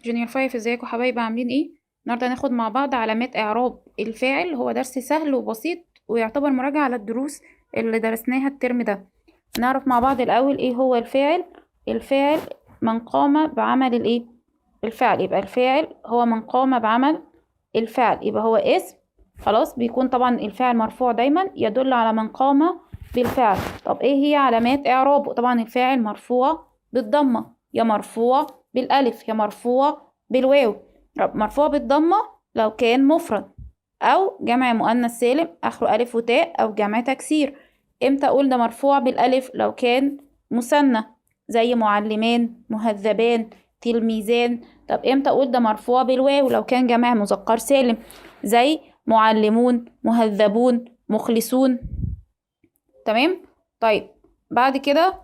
جونيور 5، ازيكم حبايبي عاملين ايه؟ النهارده هناخد مع بعض علامات اعراب الفاعل. هو درس سهل وبسيط ويعتبر مراجعة على الدروس اللي درسناها الترم ده. نعرف مع بعض الاول ايه هو الفاعل. الفاعل من قام بعمل الايه؟ الفعل. يبقى الفاعل هو من قام بعمل الفعل، يبقى هو اسم. خلاص، بيكون طبعا الفاعل مرفوع دايما، يدل على من قام بالفعل. طب ايه هي علامات اعرابه؟ طبعا الفاعل مرفوع بالضمة، يا مرفوع بالالف، يا مرفوع بالواو. مرفوع بالضمة لو كان مفرد، او جمع مؤنث سالم اخره الف وتاء، او جمع تكسير. امتى اقول ده مرفوع بالالف؟ لو كان مثنى زي معلمان، مهذبان، تلميذان. طب امتى اقول ده مرفوع بالواو؟ لو كان جمع مذكر سالم زي معلمون، مهذبون، مخلصون. تمام. طيب بعد كده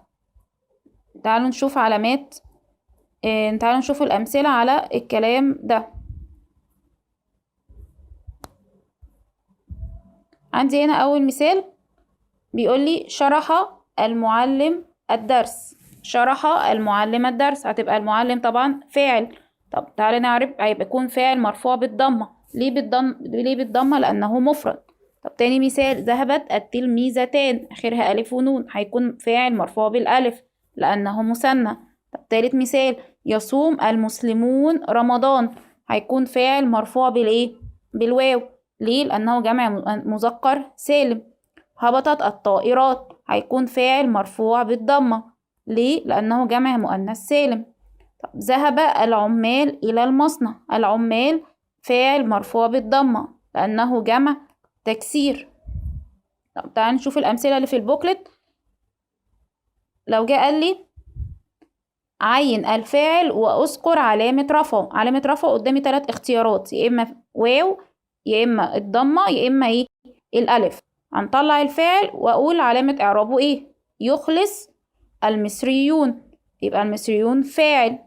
تعالوا نشوف علامات. تعالوا نشوف الأمثلة على الكلام ده. عندي هنا أول مثال بيقول لي شرح المعلم الدرس. شرح المعلم الدرس، هتبقى المعلم طبعا فاعل. طب تعالى نعرف، هيبقى يكون فاعل مرفوع بالضمة. ليه بالضمة؟ لأنه مفرد. طب تاني مثال، ذهبت التلميذتان آخرها ألف ونون، هيكون فاعل مرفوع بالألف لأنه مثنى. طب تالت مثال، يصوم المسلمون رمضان، هيكون فاعل مرفوع بالإيه؟ بالواو. ليه؟ لأنه جمع مذكر سالم. هبطت الطائرات، هيكون فاعل مرفوع بالضمة. ليه؟ لأنه جمع مؤنث سالم. طب ذهب العمال إلى المصنع، العمال فاعل مرفوع بالضمة لأنه جمع تكسير. طب تعال نشوف الأمثلة اللي في البوكلت. لو جه قال لي عين الفاعل وأذكر علامة رفعه. علامة رفعه قدامي 3 اختيارات، يا إما واو، يا إما الضمة، يا إما إيه؟ الألف. هنطلع الفاعل وأقول علامة إعرابه إيه؟ يخلص المصريون، يبقى المصريون فاعل،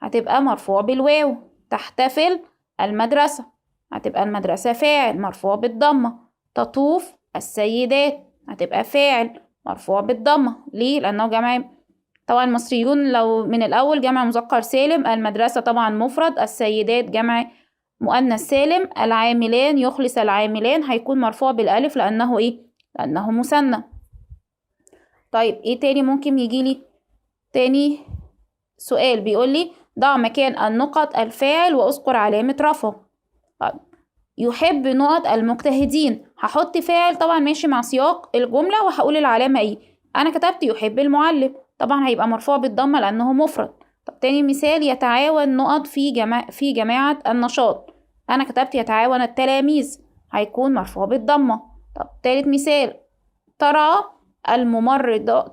هتبقى مرفوع بالواو. تحتفل المدرسة، هتبقى المدرسة فاعل مرفوع بالضمة. تطوف السيدات، هتبقى فاعل مرفوع بالضمة. ليه؟ لأنه جمع. طبعا المصريون لو من الأول جمع مذكر سالم، المدرسة طبعا مفرد، السيدات جمع مؤنث سالم، العاملان يخلص العاملان، هيكون مرفوع بالألف لأنه إيه؟ لأنه مثنى. طيب إيه تاني ممكن يجيلي؟ تاني سؤال بيقولي ضع مكان النقط الفاعل وأذكر علامة رفعه. طيب يحب نقط المجتهدين، هحط فاعل طبعا ماشي مع سياق الجملة وهقول العلامة إيه. أنا كتبت يحب المعلم، طبعا هيبقى مرفوع بالضمة لأنه مفرد. طب تاني مثال، يتعاون نقط في جماعة النشاط، أنا كتبت يتعاون التلاميذ، هيكون مرفوع بالضمة. طب تالت مثال، ترعى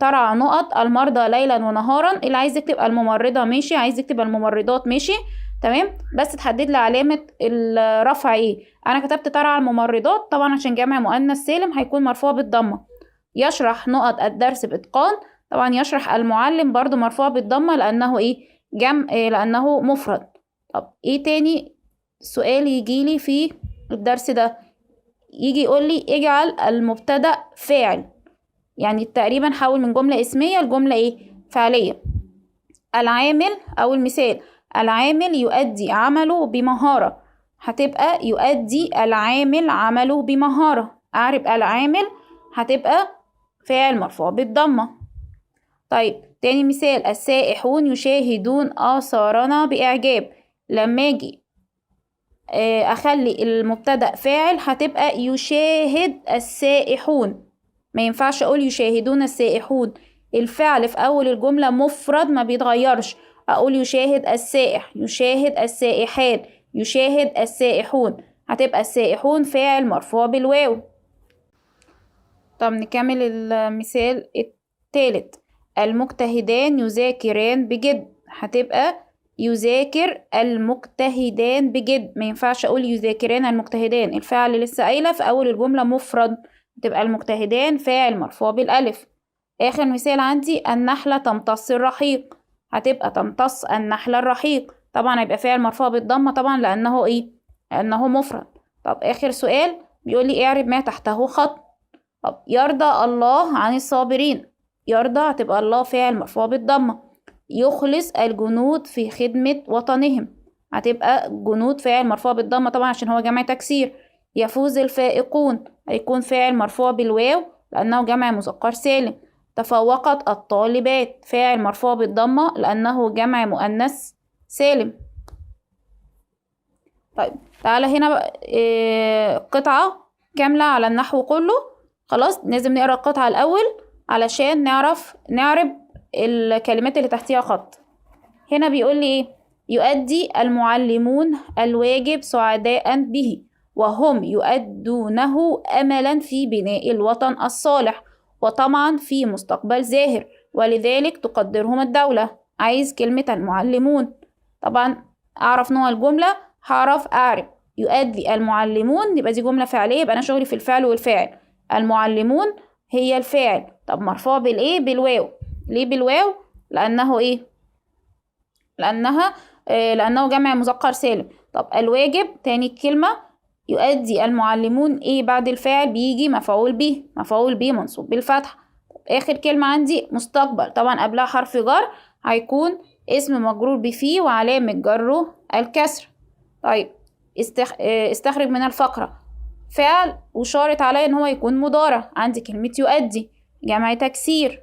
ترعى نقط المرضى ليلا ونهارا. اللي عايز يكتب الممرضة ماشي، عايز يكتب الممرضات ماشي. تمام، بس تحدد لي علامة الرفع ايه. انا كتبت ترعى الممرضات طبعا عشان جمع مؤنث سالم، هيكون مرفوع بالضمة. يشرح نقط الدرس بإتقان، طبعا يشرح المعلم برضو مرفوع بالضمة لأنه ايه؟ لأنه مفرد. طب ايه تاني سؤال يجيلي في الدرس ده؟ يجي يقول لي اجعل المبتدأ فاعل، يعني تقريبا حول من جملة اسمية لجملة ايه؟ فعلية. العامل، أول مثال، العامل يؤدي عمله بمهارة، هتبقى يؤدي العامل عمله بمهارة. أعرب العامل، هتبقى فاعل مرفوع بالضمة. طيب تاني مثال، السائحون يشاهدون آثارنا بإعجاب. لما أجي أخلي المبتدأ فاعل هتبقى يشاهد السائحون، ما ينفعش أقول يشاهدون السائحون. الفعل في أول الجملة مفرد ما بيتغيرش، أقول يشاهد السائح، يشاهد السائحات، يشاهد السائحون، هتبقى السائحون فاعل مرفوع بالواو. طب نكمل المثال الثالث، المجتهدان يذاكران بجد، هتبقى يذاكر المجتهدان بجد، ما ينفعش اقول يذاكران المجتهدان، الفعل لسه قايله في اول الجمله مفرد، تبقى المجتهدان فاعل مرفوع بالالف. اخر مثال عندي، النحله تمتص الرحيق، هتبقى تمتص النحله الرحيق، طبعا هيبقى فاعل مرفوع بالضمه طبعا لانه ايه؟ لانه مفرد. طب اخر سؤال بيقول لي اعرب ما تحته خط. طب يرضى الله عن الصابرين، يرضى هتبقى الله فاعل مرفوع بالضمة. يخلص الجنود في خدمة وطنهم، هتبقى جنود فاعل مرفوع بالضمة طبعا عشان هو جمع تكسير. يفوز الفائقون هيكون فاعل مرفوع بالواو لأنه جمع مذكر سالم. تفوقت الطالبات فاعل مرفوع بالضمة لأنه جمع مؤنث سالم. طيب تعالى هنا بقى قطعة كاملة على النحو كله. خلاص لازم نقرأ القطعة الأول علشان نعرف نعرب الكلمات اللي تحتيها خط. هنا بيقول لي ايه؟ يؤدي المعلمون الواجب سعداء به وهم يؤدونه أملا في بناء الوطن الصالح وطمعا في مستقبل زاهر ولذلك تقدرهم الدولة. عايز كلمة المعلمون. طبعا أعرف نوع الجملة، هعرف أعرف يؤدي المعلمون يبقى دي جملة فعلية، يبقى أنا شغلي في الفعل والفاعل. المعلمون هي الفاعل. طب مرفوع بالإيه؟ بالواو. ليه بالواو؟ لأنه إيه؟ لأنه جمع مذكر سالم. طب الواجب تاني كلمة يؤدي المعلمون ايه بعد الفاعل؟ بيجي مفعول به. مفعول به منصوب بالفتح. آخر كلمة عندي مستقبل، طبعا قبلها حرف جر هيكون اسم مجرور بفيه وعلامة جره الكسر. طيب استخرج من الفقرة فعل وشارط عليه ان هو يكون مضارع. عندي كلمة يؤدي جمع تكسير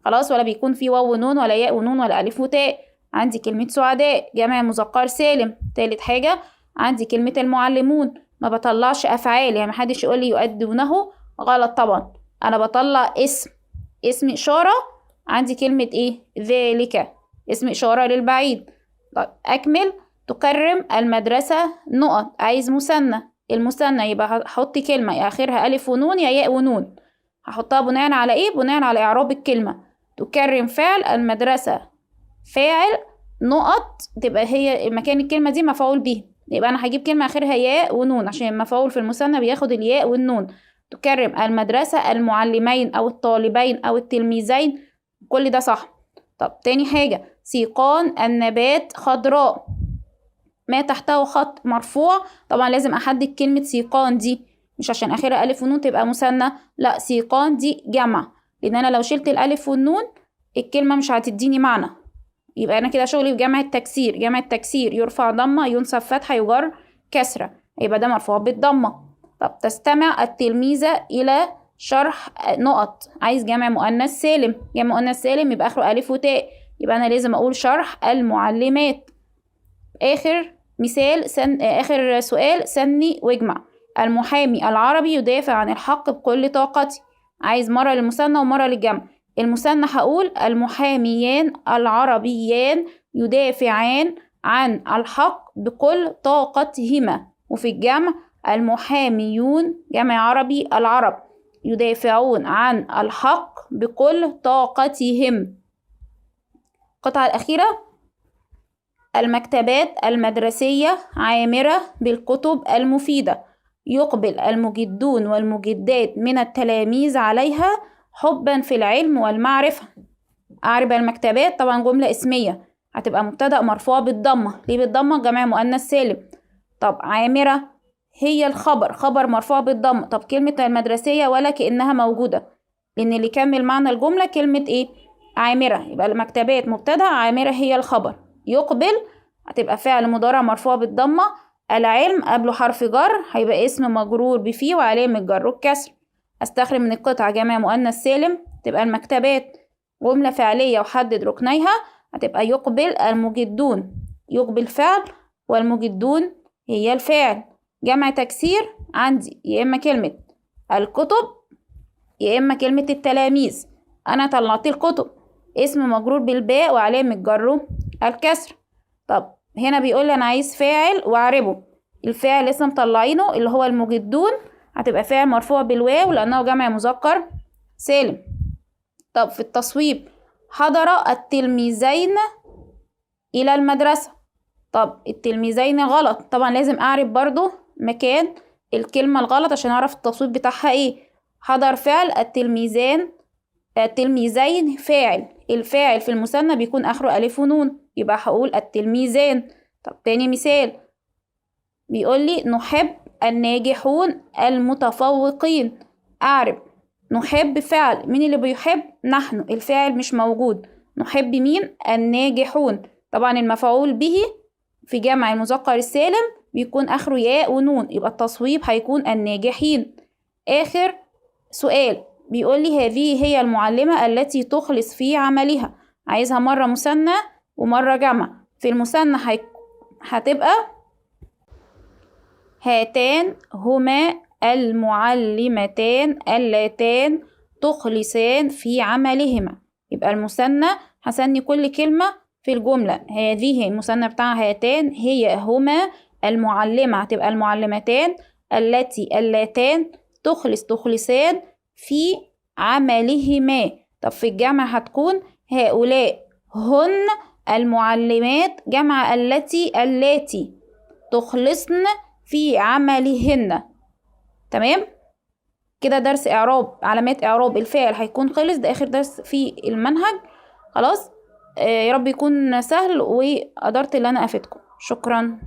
خلاص، ولا بيكون فيه واو ونون ولا ياء ونون ولا ألف وتاء. عندي كلمة سعداء جمع مذكر سالم. تالت حاجة عندي كلمة المعلمون، ما بطلعش أفعال، يعني محدش يقول لي يؤدونه غلط طبعا، أنا بطلع اسم إشارة. عندي كلمة إيه؟ ذلك اسم إشارة للبعيد. طيب أكمل. تكرم المدرسة نقط. عايز مثنى. المثنى يبقى هحط كلمة يا آخرها ألف ونون يا ياء ونون. هحطها بناء على إيه؟ بناء على إعراب الكلمة. تكرم فعل، المدرسة فاعل، نقط تبقى هي مكان الكلمة دي مفعول به. يبقى أنا هجيب كلمة آخرها ياء ونون عشان المفعول في المثنى بياخد الياء والنون. تكرم المدرسة المعلمين أو الطالبين أو التلميذين، كل ده صح. طب تاني حاجة سيقان النبات خضراء، ما تحته خط مرفوع. طبعا لازم أحدد كلمة سيقان دي، مش عشان آخرها ألف ونون تبقى مثنى، لا سيقان دي جمع، لأن أنا لو شلت الألف والنون الكلمة مش هتديني معنى. يبقى أنا كده شغلي في جمع التكسير. جمع التكسير يرفع ضمة ينصب فتحة يجر كسرة، يبقى ده مرفوع بالضمة. طب تستمع التلميذة إلى شرح نقط. عايز جمع مؤنث سالم. جمع مؤنث سالم يبقى آخره ألف وتاء، يبقى أنا لازم أقول شرح المعلمات. آخر مثال آخر سؤال سني واجمع. المحامي العربي يدافع عن الحق بكل طاقته. عايز مرة للمثنى ومرة للجمع. المثنى هقول المحاميان العربيان يدافعان عن الحق بكل طاقتهما، وفي الجمع المحاميون جمع عربي العرب يدافعون عن الحق بكل طاقتهم. القطعة الأخيرة المكتبات المدرسية عامرة بالكتب المفيدة، يقبل المجدون والمجدات من التلاميذ عليها حبا في العلم والمعرفة. أعرب المكتبات طبعا جملة اسمية هتبقى مبتدأ مرفوع بالضمة. ليه بالضمة؟ جمع مؤنث سالم. طب عامرة هي الخبر، خبر مرفوع بالضمة. طب كلمة المدرسية ولا كأنها موجودة، لأن اللي يكمل معنى الجملة كلمة إيه؟ عامرة. يبقى المكتبات مبتدأ، عامرة هي الخبر. يقبل هتبقى فعل مضارع مرفوع بالضمة. العلم قبله حرف جر هيبقى اسم مجرور بفيه وعلامة جره الكسر. استخرج من القطعة جمع مؤنث سالم تبقى المكتبات جملة فعلية وحدد ركنيها. هتبقى يقبل المجدون، يقبل فعل والمجدون هي الفاعل. جمع تكسير عندي يا إما كلمة الكتب يا إما كلمة التلاميذ. أنا طلعت الكتب اسم مجرور بالباء وعلامة جره الكسر. طب هنا بيقول لي أنا عايز فاعل وأعربه. الفاعل لسه مطلعينه اللي هو المجدون، هتبقى فاعل مرفوع بالواو لأنه جمع مذكر سالم. طب في التصويب حضر التلميذين إلى المدرسة. طب التلميذين غلط، طبعا لازم أعرب برضو مكان الكلمة الغلط عشان أعرف التصويب بتاعها إيه. حضر فعل، التلميذين فاعل. الفاعل في المثنى بيكون آخره ألف ونون، يبقى هقول التلميذان. طب تاني مثال بيقول لي نحب الناجحون المتفوقين. أعرب نحب فعل، مين اللي بيحب؟ نحن، الفاعل مش موجود. نحب مين؟ الناجحون. طبعا المفعول به في جمع المذكر السالم بيكون آخره ياء ونون، يبقى التصويب هيكون الناجحين. آخر سؤال بيقول لي هذه هي المعلمة التي تخلص في عملها. عايزها مرة مثنى ومرة جمع. في المثنى هتبقى هاتان هما المعلمتان اللاتان تخلصان في عملهما. يبقى المثنى هسني كل كلمة في الجملة. هذه المثنى بتاع هاتان، هي هما، المعلمة هتبقى المعلمتان، اللاتان تخلصان في عملهما. طب في الجمع هتكون هؤلاء هن المعلمات جمع اللاتي تخلصن في عملهن. تمام كده. درس اعراب علامات اعراب الفاعل هيكون خلص. ده اخر درس في المنهج خلاص. يا رب يكون سهل وقدرت ان انا افيدكم. شكرا.